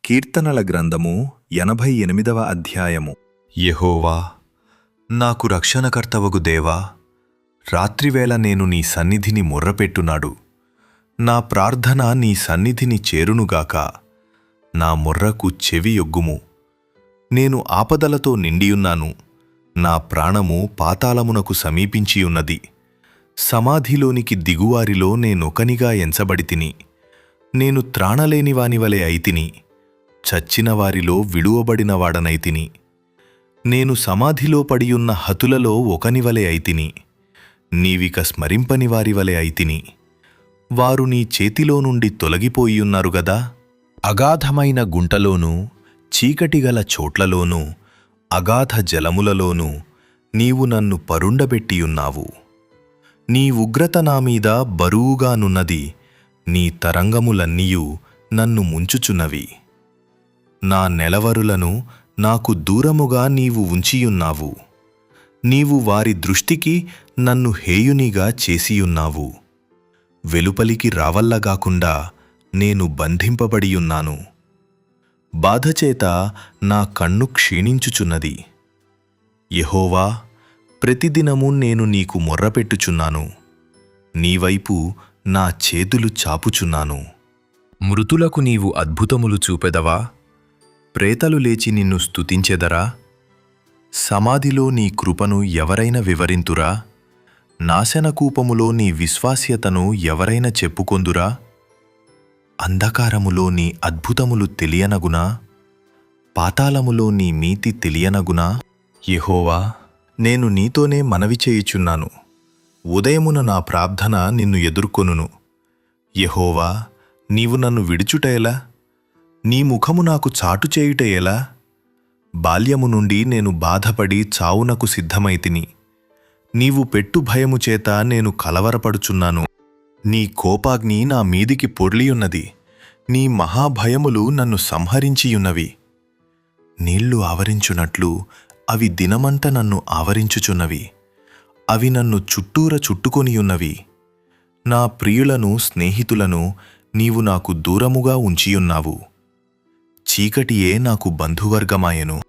కీర్తనల గ్రంథము 88వ అధ్యాయము. యెహోవా, నాకు రక్షణకర్తవగు దేవా, రాత్రివేళ నేను నీ సన్నిధిని మొర్రపెట్టునాడు. నా ప్రార్థన నీ సన్నిధిని చేరునుగాక. నా మొర్రకు చెవియొగ్గుము. నేను ఆపదలతో నిండియున్నాను. నా ప్రాణము పాతాళమునకు సమీపించియున్నది. సమాధిలోనికి దిగువారిలో నేనొకనిగా ఎంచబడితిని. నేను త్రాణలేనివానివలె అయితిని. చచ్చిన వారిలో విడువబడినవాడనైతిని. నేను సమాధిలో పడియున్న హతులలో ఒకనివలె అయితిని. నీవిక స్మరింపని వారివలె అయితిని. వారు నీ చేతిలో నుండి తొలగిపోయియున్నారు గదా. అగాధమైన గుంటలోనూ చీకటిగల చోట్లలోనూ అగాధ జలములలోనూ నీవు నన్ను పరుండబెట్టియున్నావు. నీ ఉగ్రత నామీద బరువుగానున్నది. నీ తరంగములన్నీయు నన్ను ముంచుచున్నవి. నా నెలవరులను నాకు దూరముగా నీవు ఉంచియున్నావు. నీవు వారి దృష్టికి నన్ను హేయునిగా చేసియున్నావు. వెలుపలికి రావల్లగాకుండా నేను బంధింపబడియున్నాను. బాధచేత నా కన్ను క్షీణించుచున్నది. యెహోవా, ప్రతిదినము నేను నీకు మొర్రపెట్టుచున్నాను. నీవైపు నా చేతులు చాపుచున్నాను. మృతులకు నీవు అద్భుతములు చూపెదవా? ప్రేతలు లేచి నిన్ను స్తుతించెదరా? సమాధిలో నీ కృపను ఎవరైనా వివరింతురా? నాశనకూపములో నీ విశ్వాస్యతను ఎవరైనా చెప్పుకొందురా? అంధకారములో నీ అద్భుతములు తెలియనగునా? పాతాళములో నీ నీతి తెలియనగునా? యెహోవా, నేను నీతోనే మనవి చేయుచున్నాను. ఉదయమున నా ప్రార్థన నిన్ను ఎదుర్కొనును. యెహోవా, నీవు నన్ను విడుచుటెలా? నీ ముఖము నాకు చాటు చేయుటెలా? బాల్యము నుండి నేను బాధపడి చావునకు సిద్ధమైతిని. నీవు పెట్టు భయము చేత నేను కలవరపడుచున్నాను. నీ కోపాగ్ని నా మీదికి పొర్లియున్నది. నీ మహాభయములు నన్ను సంహరించియున్నవి. నీళ్లు ఆవరించునట్లు అవి దినమంట నన్ను ఆవరించుచున్నవి. అవి నన్ను చుట్టూర చుట్టుకొనియున్నవి. నా ప్రియులను స్నేహితులను నీవు నాకు దూరముగా ఉంచియున్నావు. చీకటియే నాకు బంధువర్గమాయెను.